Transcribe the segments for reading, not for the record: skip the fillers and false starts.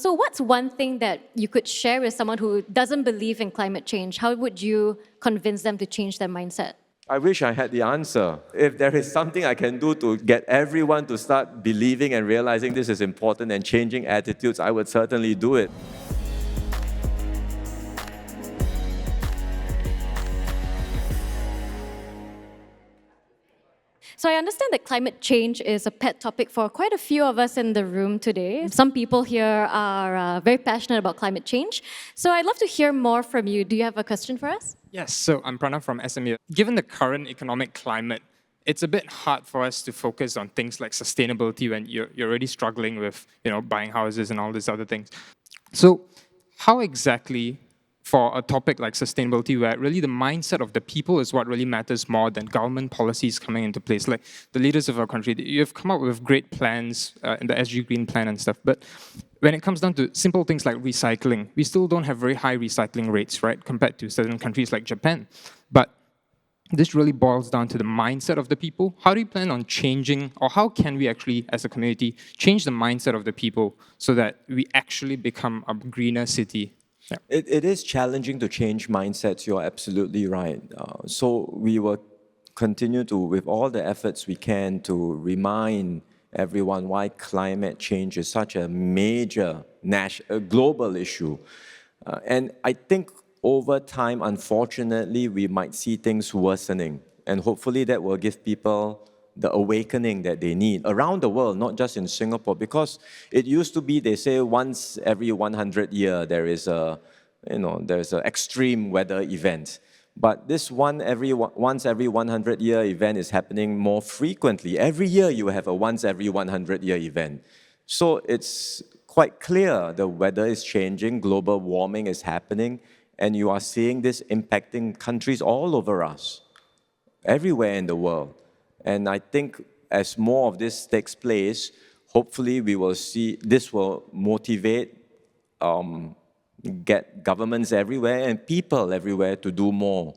So what's one thing that you could share with someone who doesn't believe in climate change? How would you convince them to change their mindset? I wish I had the answer. If there is something I can do to get everyone to start believing and realizing this is important and changing attitudes, I would certainly do it. So I understand that climate change is a pet topic for quite a few of us in the room today. Some people here are very passionate about climate change. So I'd love to hear more from you. Do you have a question for us? Yes, so I'm Pranav from SMU. Given the current economic climate, it's a bit hard for us to focus on things like sustainability when you're already struggling with, buying houses and all these other things. So how exactly, for a topic like sustainability, where really the mindset of the people is what really matters more than government policies coming into place, like the leaders of our country, you have come up with great plans in the SG Green Plan and stuff, but when it comes down to simple things like recycling, we still don't have very high recycling rates, right, compared to certain countries like Japan. But this really boils down to the mindset of the people. How do you plan on changing, or how can we actually, as a community, change the mindset of the people so that we actually become a greener city? Yeah. It is challenging to change mindsets, you're absolutely right. So we will continue to, with all the efforts we can, to remind everyone why climate change is such a major global issue. And I think over time, unfortunately, we might see things worsening. And hopefully that will give people the awakening that they need around the world, not just in Singapore. Because it used to be, they say, once every 100 years there is there's an extreme weather event. But this once every 100-year event is happening more frequently. Every year you have a once every 100-year event. So it's quite clear the weather is changing, global warming is happening, and you are seeing this impacting countries all over us, everywhere in the world. And I think as more of this takes place, hopefully we will see this will motivate, get governments everywhere and people everywhere to do more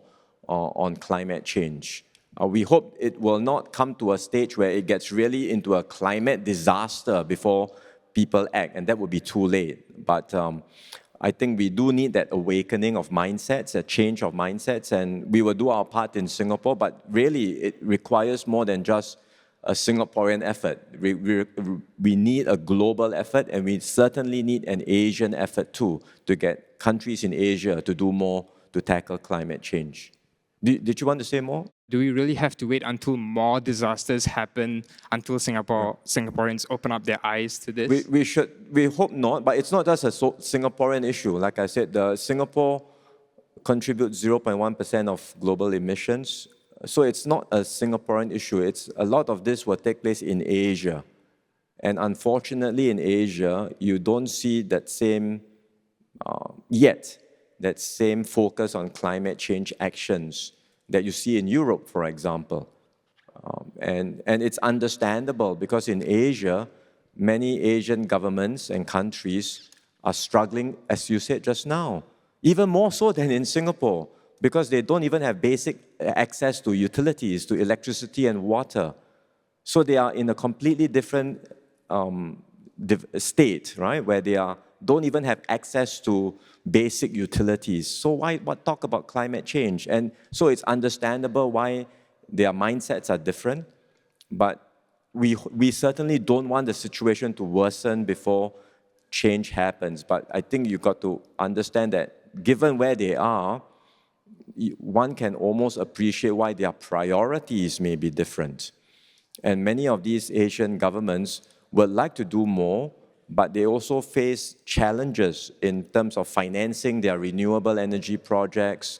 on climate change. We hope it will not come to a stage where it gets really into a climate disaster before people act, and that would be too late. But I think we do need that awakening of mindsets, a change of mindsets, and we will do our part in Singapore, but really it requires more than just a Singaporean effort. We need a global effort, and we certainly need an Asian effort too, to get countries in Asia to do more to tackle climate change. Did you want to say more? Do we really have to wait until more disasters happen until Singaporeans open up their eyes to this? We hope not, but it's not just a Singaporean issue. Like I said, Singapore contributes 0.1% of global emissions. So it's not a Singaporean issue. A lot of this will take place in Asia. And unfortunately in Asia, you don't see that same, that same focus on climate change actions that you see in Europe, for example. And it's understandable because in Asia, many Asian governments and countries are struggling, as you said just now, even more so than in Singapore, because they don't even have basic access to utilities, to electricity and water. So they are in a completely different state, right, where they don't even have access to basic utilities. So what talk about climate change? And so it's understandable why their mindsets are different, but we certainly don't want the situation to worsen before change happens. But I think you've got to understand that given where they are, one can almost appreciate why their priorities may be different. And many of these Asian governments would like to do more, but they also face challenges in terms of financing their renewable energy projects,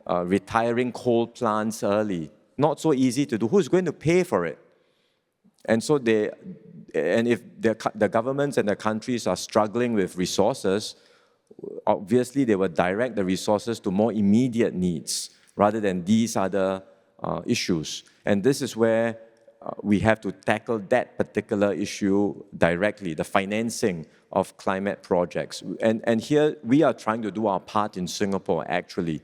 retiring coal plants early. Not so easy to do. Who's going to pay for it? And so if the governments and the countries are struggling with resources, obviously they will direct the resources to more immediate needs rather than these other issues. And this is where we have to tackle that particular issue directly, the financing of climate projects. And here we are trying to do our part in Singapore, actually,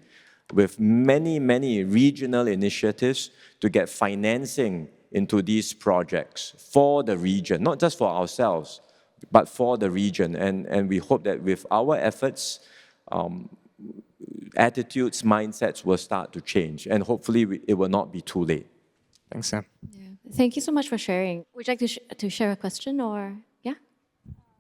with many, many regional initiatives to get financing into these projects for the region, not just for ourselves, but for the region. And we hope that with our efforts, attitudes, mindsets will start to change. And hopefully it will not be too late. Thanks, Sam. Yeah. Thank you so much for sharing. Would you like to share a question or, yeah?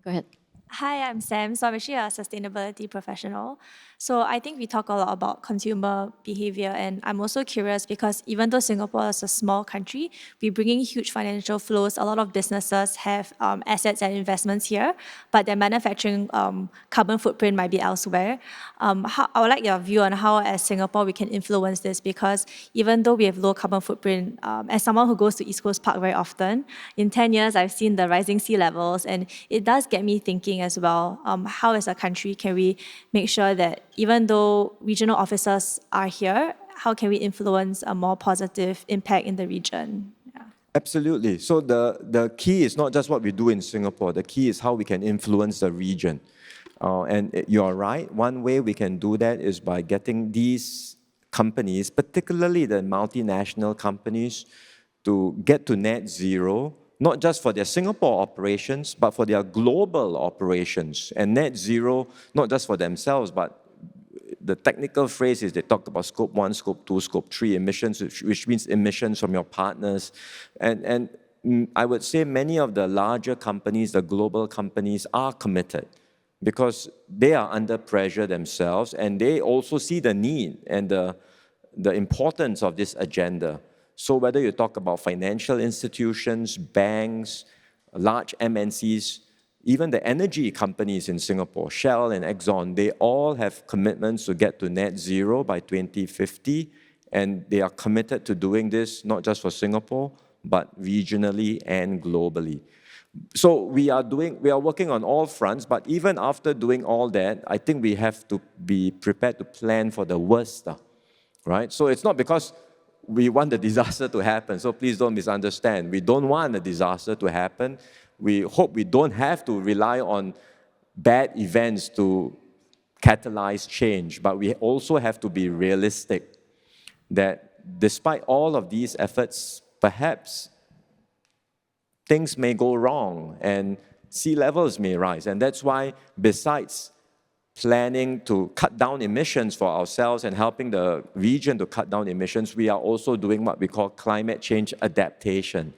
Go ahead. Hi, I'm Sam. So I'm actually a sustainability professional. So I think we talk a lot about consumer behavior, and I'm also curious because even though Singapore is a small country, we bring in huge financial flows. A lot of businesses have assets and investments here, but their manufacturing carbon footprint might be elsewhere. I would like your view on how, as Singapore, we can influence this, because even though we have low carbon footprint, as someone who goes to East Coast Park very often, in 10 years, I've seen the rising sea levels, and it does get me thinking as well, how as a country can we make sure that even though regional officers are here, how can we influence a more positive impact in the region? Yeah. Absolutely. So the key is not just what we do in Singapore. The key is how we can influence the region. And you're right. One way we can do that is by getting these companies, particularly the multinational companies, to get to net zero, not just for their Singapore operations, but for their global operations. And net zero, not just for themselves, but the technical phrase is they talk about scope 1, scope 2, scope 3 emissions, which means emissions from your partners. And I would say many of the larger companies, the global companies, are committed because they are under pressure themselves, and they also see the need and the importance of this agenda. So whether you talk about financial institutions, banks, large MNCs, even the energy companies in Singapore, Shell and Exxon, they all have commitments to get to net zero by 2050, and they are committed to doing this not just for Singapore, but regionally and globally. So we are working on all fronts, but even after doing all that, I think we have to be prepared to plan for the worst stuff, right? So it's not because we want the disaster to happen, so please don't misunderstand. We don't want a disaster to happen. We hope we don't have to rely on bad events to catalyze change, but we also have to be realistic that despite all of these efforts, perhaps things may go wrong and sea levels may rise. And that's why, besides planning to cut down emissions for ourselves and helping the region to cut down emissions, we are also doing what we call climate change adaptation,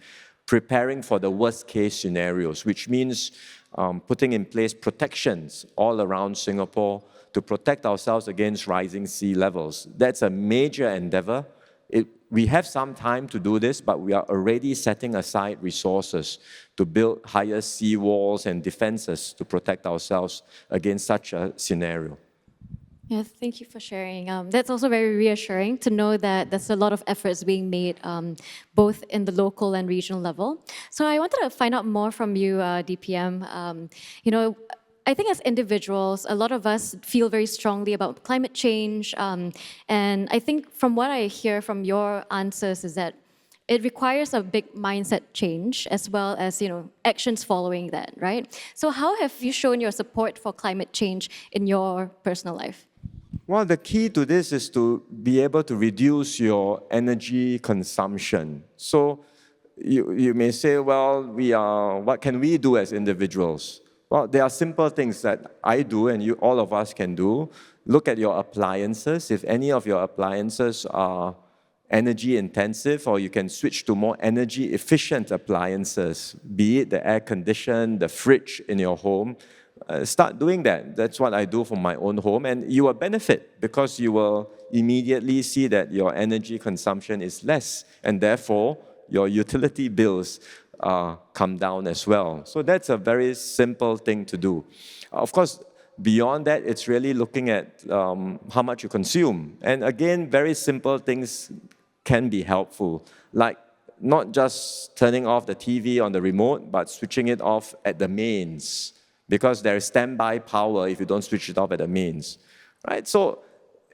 preparing for the worst case scenarios, which means putting in place protections all around Singapore to protect ourselves against rising sea levels. That's a major endeavor. We have some time to do this, but we are already setting aside resources to build higher sea walls and defenses to protect ourselves against such a scenario. Yeah, thank you for sharing. That's also very reassuring to know that there's a lot of efforts being made both in the local and regional level. So I wanted to find out more from you, DPM. I think as individuals, a lot of us feel very strongly about climate change. And I think from what I hear from your answers is that it requires a big mindset change as well as actions following that, right? So how have you shown your support for climate change in your personal life? Well, the key to this is to be able to reduce your energy consumption. So you may say, well, what can we do as individuals? Well, there are simple things that I do and all of us can do. Look at your appliances. If any of your appliances are energy intensive, or you can switch to more energy efficient appliances, be it the air condition, the fridge in your home, start doing that. That's what I do for my own home, and you will benefit because you will immediately see that your energy consumption is less, and therefore your utility bills come down as well. So that's a very simple thing to do. Of course, beyond that, it's really looking at how much you consume. And again, very simple things can be helpful, like not just turning off the TV on the remote, but switching it off at the mains, because there is standby power if you don't switch it off at the mains, right? So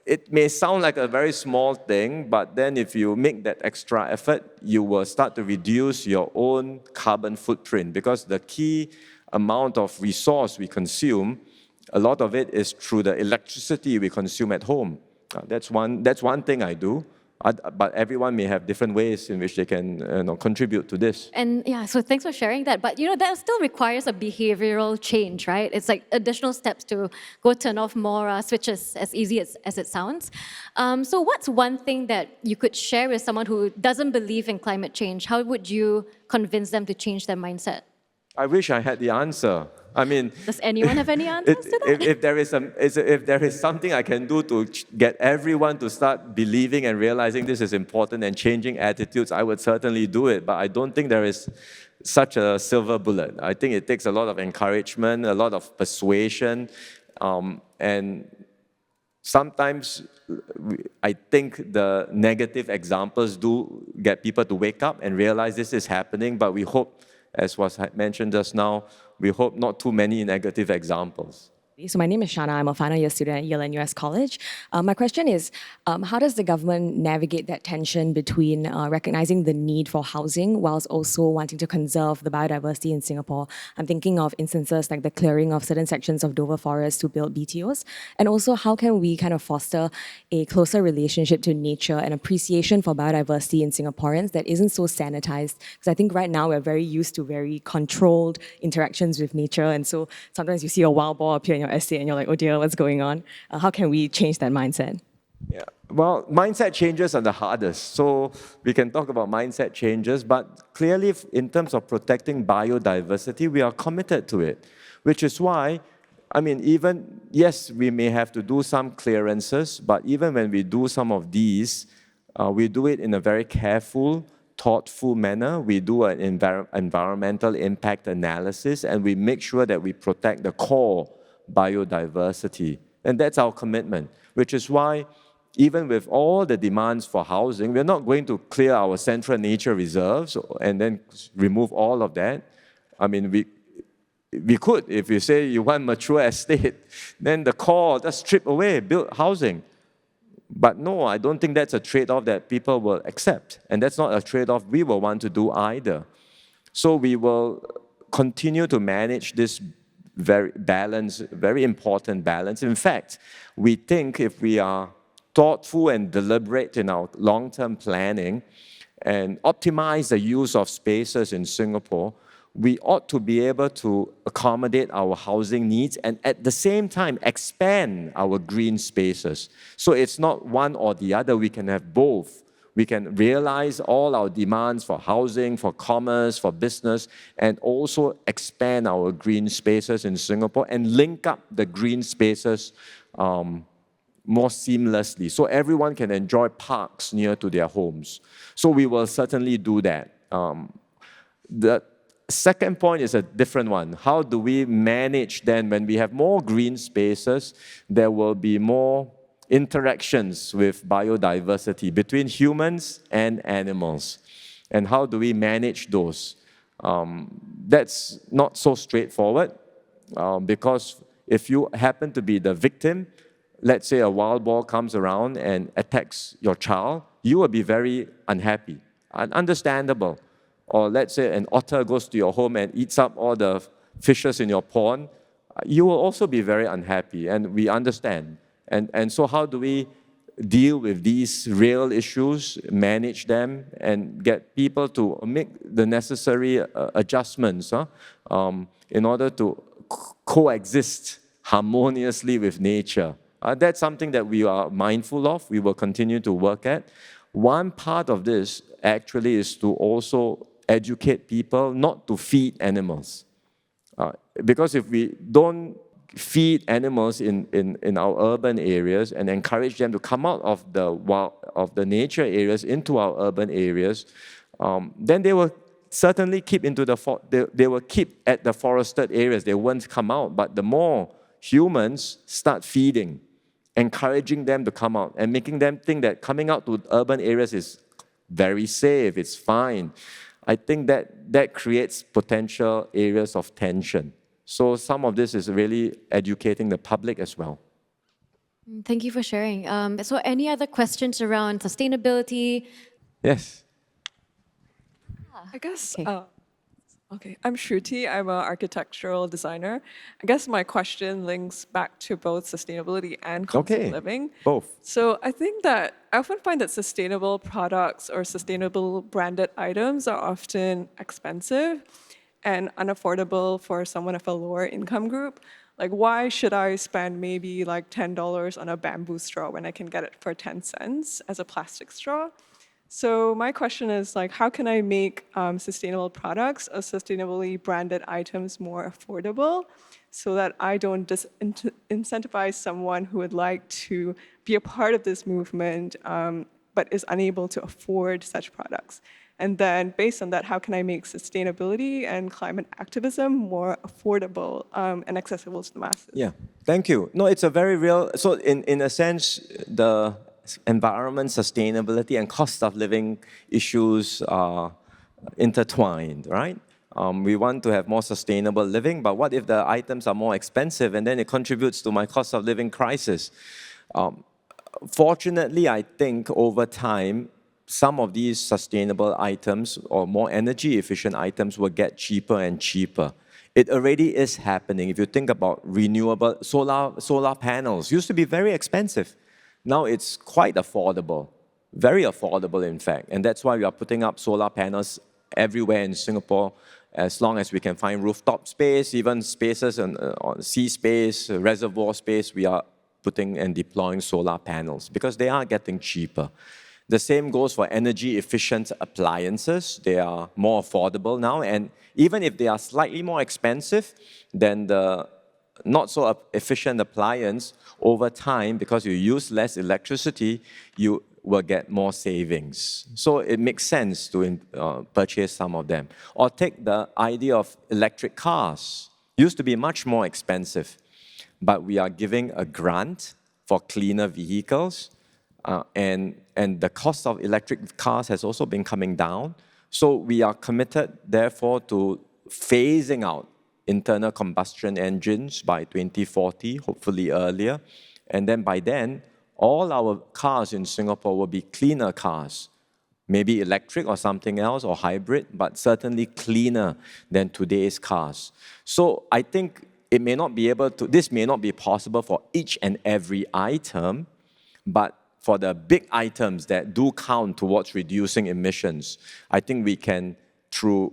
it may sound like a very small thing, but then if you make that extra effort, you will start to reduce your own carbon footprint, because the key amount of resource we consume, a lot of it is through the electricity we consume at home. That's one thing I do. But everyone may have different ways in which they can contribute to this. And yeah, so thanks for sharing that. But that still requires a behavioral change, right? It's like additional steps to go turn off more switches, as easy as it sounds. So what's one thing that you could share with someone who doesn't believe in climate change? How would you convince them to change their mindset? I wish I had the answer. I mean, does anyone have any answers to that? If there is something I can do to get everyone to start believing and realizing this is important and changing attitudes, I would certainly do it. But I don't think there is such a silver bullet. I think it takes a lot of encouragement, a lot of persuasion, and sometimes I think the negative examples do get people to wake up and realize this is happening, but we hope, as was mentioned just now, we hope not too many negative examples. So my name is Shana. I'm a final year student at Yale and US College. My question is, how does the government navigate that tension between recognizing the need for housing whilst also wanting to conserve the biodiversity in Singapore? I'm thinking of instances like the clearing of certain sections of Dover Forest to build BTOs. And also, how can we kind of foster a closer relationship to nature and appreciation for biodiversity in Singaporeans that isn't so sanitized? Because I think right now we're very used to very controlled interactions with nature. And so sometimes you see a wild boar appear in your estate and you're like, oh dear, what's going on? How can we change that mindset? Yeah, well, mindset changes are the hardest. So we can talk about mindset changes, but clearly in terms of protecting biodiversity, we are committed to it, which is why, I mean, yes, we may have to do some clearances, but even when we do some of these, we do it in a very careful, thoughtful manner. We do an environmental impact analysis, and we make sure that we protect the core biodiversity. And that's our commitment, which is why even with all the demands for housing, we're not going to clear our central nature reserves and then remove all of that. I mean, we could, if you say you want mature estate, then the core, just strip away, build housing. But no, I don't think that's a trade-off that people will accept. And that's not a trade-off we will want to do either. So we will continue to manage this very important balance. In fact, we think if we are thoughtful and deliberate in our long-term planning and optimize the use of spaces in Singapore, we ought to be able to accommodate our housing needs and at the same time expand our green spaces. So it's not one or the other, we can have both. We can realize all our demands for housing, for commerce, for business, and also expand our green spaces in Singapore and link up the green spaces more seamlessly so everyone can enjoy parks near to their homes. So we will certainly do that. The second point is a different one. How do we manage then when we have more green spaces, there will be more interactions with biodiversity between humans and animals. And how do we manage those? That's not so straightforward because if you happen to be the victim, let's say a wild boar comes around and attacks your child, you will be very unhappy, understandable. Or let's say an otter goes to your home and eats up all the fishes in your pond, you will also be very unhappy, and we understand. And so how do we deal with these real issues, manage them, and get people to make the necessary adjustments in order to coexist harmoniously with nature? That's something that we are mindful of, we will continue to work at. One part of this actually is to also educate people not to feed animals. Because if we don't feed animals in our urban areas and encourage them to come out of the nature areas into our urban areas, then they will certainly keep they will keep at the forested areas. They won't come out. But the more humans start feeding, encouraging them to come out and making them think that coming out to urban areas is very safe, it's fine, I think that creates potential areas of tension. So some of this is really educating the public as well. Thank you for sharing. So any other questions around sustainability? Yes. I guess, Okay. Okay, I'm Shruti. I'm an architectural designer. I guess my question links back to both sustainability and constant Okay, living. both. So I think that I often find that sustainable products or sustainable branded items are often expensive and unaffordable for someone of a lower income group. Like, why should I spend maybe like $10 on a bamboo straw when I can get it for 10 cents as a plastic straw? So my question is like, how can I make sustainable products or sustainably branded items more affordable so that I don't incentivize someone who would like to be a part of this movement but is unable to afford such products? And then based on that, how can I make sustainability and climate activism more affordable and accessible to the masses? Yeah, thank you. No, it's a very real, so in a sense, the environment, sustainability, and cost of living issues are intertwined, right? We want to have more sustainable living, but what if the items are more expensive and then it contributes to my cost of living crisis? Fortunately, I think over time, some of these sustainable items or more energy efficient items will get cheaper and cheaper. It already is happening. If you think about renewable solar panels, used to be very expensive. Now it's quite affordable, very affordable in fact. And that's why we are putting up solar panels everywhere in Singapore as long as we can find rooftop space, even spaces on sea space, reservoir space, we are putting and deploying solar panels because they are getting cheaper. The same goes for energy efficient appliances. They are more affordable now, and even if they are slightly more expensive than the not so efficient appliance, over time, because you use less electricity, you will get more savings. So it makes sense to purchase some of them. Or take the idea of electric cars. Used to be much more expensive, but we are giving a grant for cleaner vehicles, and the cost of electric cars has also been coming down. So we are committed, therefore, to phasing out internal combustion engines by 2040, hopefully earlier. And then by then, all our cars in Singapore will be cleaner cars, maybe electric or something else or hybrid, but certainly cleaner than today's cars. So I think it may not be able to, this may not be possible for each and every item, but for the big items that do count towards reducing emissions, I think we can, through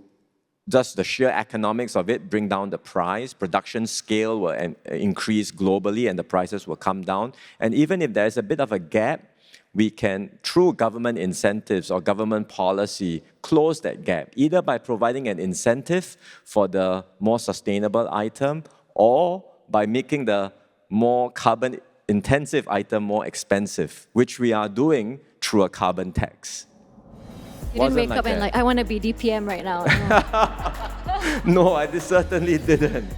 just the sheer economics of it, bring down the price. Production scale will increase globally and the prices will come down. And even if there's a bit of a gap, we can, through government incentives or government policy, close that gap, either by providing an incentive for the more sustainable item or by making the more carbon-intensive item more expensive, which we are doing through a carbon tax. You didn't wake up and like, I want to be DPM right now. No, I certainly didn't.